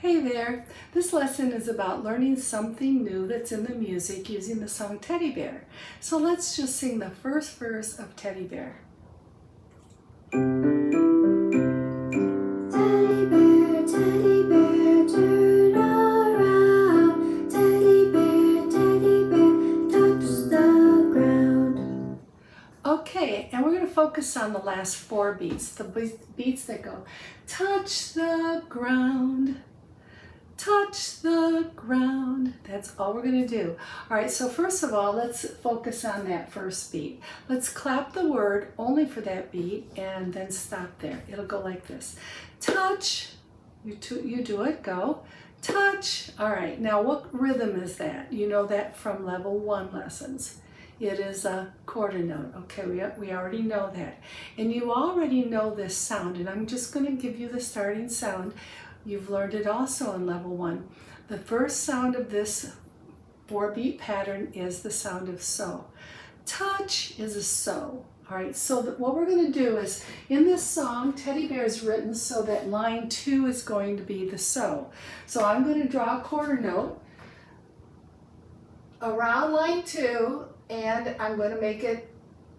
Hey there! This lesson is about learning something new that's in the music using the song Teddy Bear. So let's just sing the first verse of Teddy Bear. Teddy bear, turn around. Teddy bear, touch the ground. Okay, and we're going to focus on the last four beats, the beats that go touch the ground. Touch the ground. That's all we're going to do. All right, so first of all, let's focus on that first beat. Let's clap the word only for that beat and then stop there. It'll go like this. Touch. You do it. Go. Touch. All right, now what rhythm is that? You know that from level 1 lessons. It is a quarter note. Okay, we already know that. And you already know this sound, and I'm just going to give you the starting sound. You've learned it also in level 1. The first sound of this 4-beat pattern is the sound of so. Touch is a so. All right, so what we're going to do is, in this song, Teddy Bear is written so that line 2 is going to be the so. So I'm going to draw a quarter note around line 2, and I'm going to make it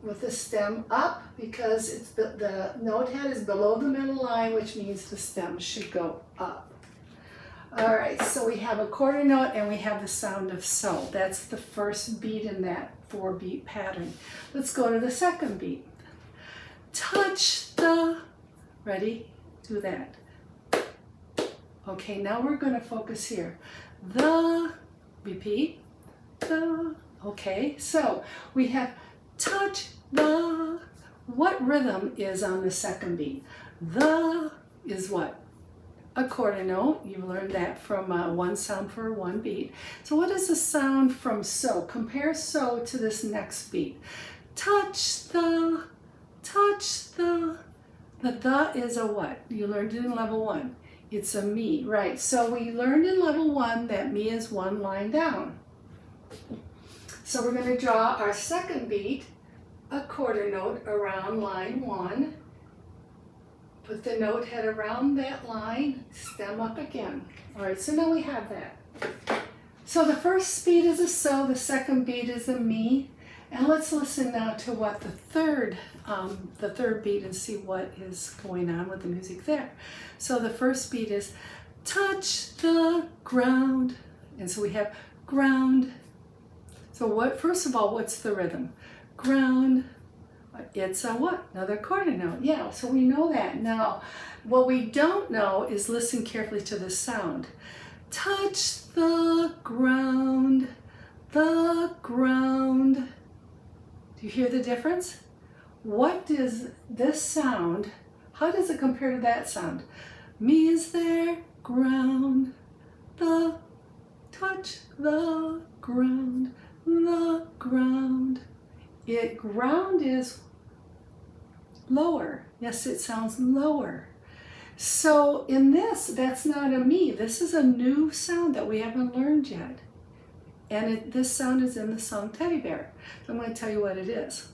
with the stem up because the note head is below the middle line, which means the stem should go up. All right, so we have a quarter note and we have the sound of so. That's the first beat in that 4-beat pattern. Let's go to the second beat. Touch the, ready? Do that. Okay, now we're going to focus here. The, repeat, the, okay, so we have touch the. What rhythm is on the second beat? The is what? A quarter note. You learned that from one sound for 1 beat. So what is the sound from so? Compare so to this next beat. Touch the, touch the. The is a what? You learned it in level 1. It's a me, right? So we learned in level 1 that me is 1 line down. So we're going to draw our second beat, a quarter note around line 1. Put the note head around that line, stem up again. All right, so now we have that. So the first beat is a so, the second beat is a me. And let's listen now to what the third beat and see what is going on with the music there. So the first beat is touch the ground. And so we have ground. So first of all, what's the rhythm? Ground, it's a what? Another quarter note. Yeah, so we know that. Now, what we don't know is listen carefully to the sound. Touch the ground, the ground. Do you hear the difference? What does this sound, how does it compare to that sound? Me is there, ground, the, touch the ground. The ground. Ground is lower. Yes, it sounds lower. So in this, that's not a me. This is a new sound that we haven't learned yet. And this sound is in the song Teddy Bear. So I'm going to tell you what it is.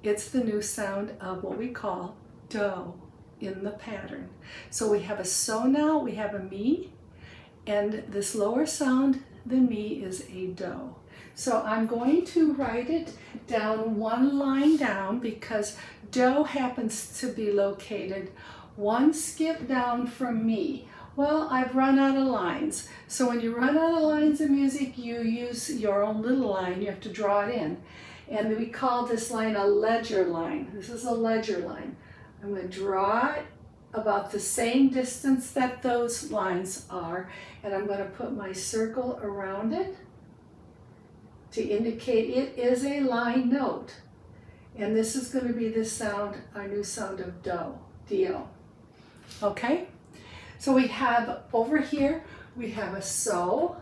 It's the new sound of what we call do in the pattern. So we have a so now, we have a me, and this lower sound than me is a do. So I'm going to write it down 1 line down because do happens to be located 1 skip down from me. Well, I've run out of lines. So when you run out of lines in music, you use your own little line. You have to draw it in. And we call this line a ledger line. This is a ledger line. I'm going to draw it about the same distance that those lines are, and I'm going to put my circle around it to indicate it is a line note. And this is going to be the sound, our new sound of do, D-O. Okay? So we have over here, we have a so,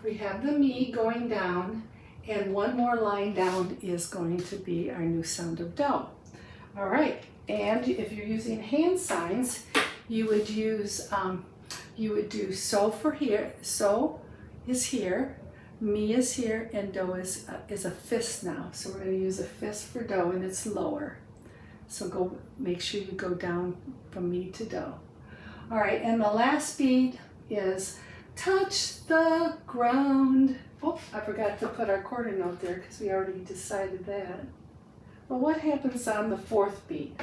we have the me going down, and 1 more line down is going to be our new sound of do. All right, and if you're using hand signs, you would use, you would do so for here, so is here, me is here, and do is a fist now. So we're going to use a fist for do, and it's lower. So make sure you go down from me to do. All right, and the last beat is touch the ground. Oh, I forgot to put our quarter note there because we already decided that. But what happens on the fourth beat?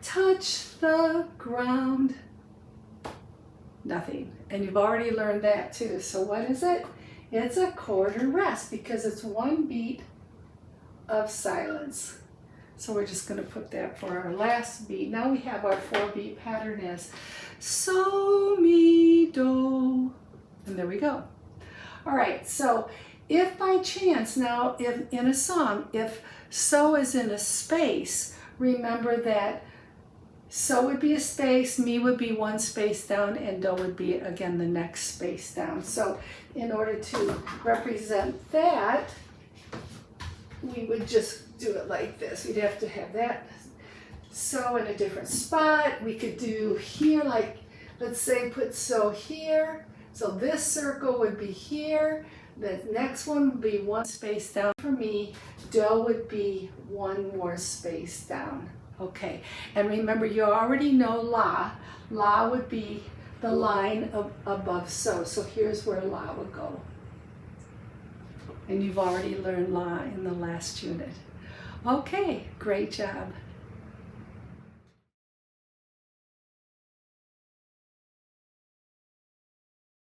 Touch the ground. Nothing. And you've already learned that too. So what is it? It's a quarter rest because it's one beat of silence. So we're just going to put that for our last beat. Now we have our 4-beat pattern as so, mi, do. And there we go. All right, so if by chance, now if in a song, if so is in a space, remember that so would be a space, mi would be one space down, and do would be, again, the next space down. So in order to represent that, we would just do it like this. We'd have to have that so in a different spot. We could do here, like, let's say put so here. So this circle would be here. The next one would be one space down for me. Do would be one more space down. Okay, and remember you already know la. La would be the line above so. So here's where la would go. And you've already learned la in the last unit. Okay, great job.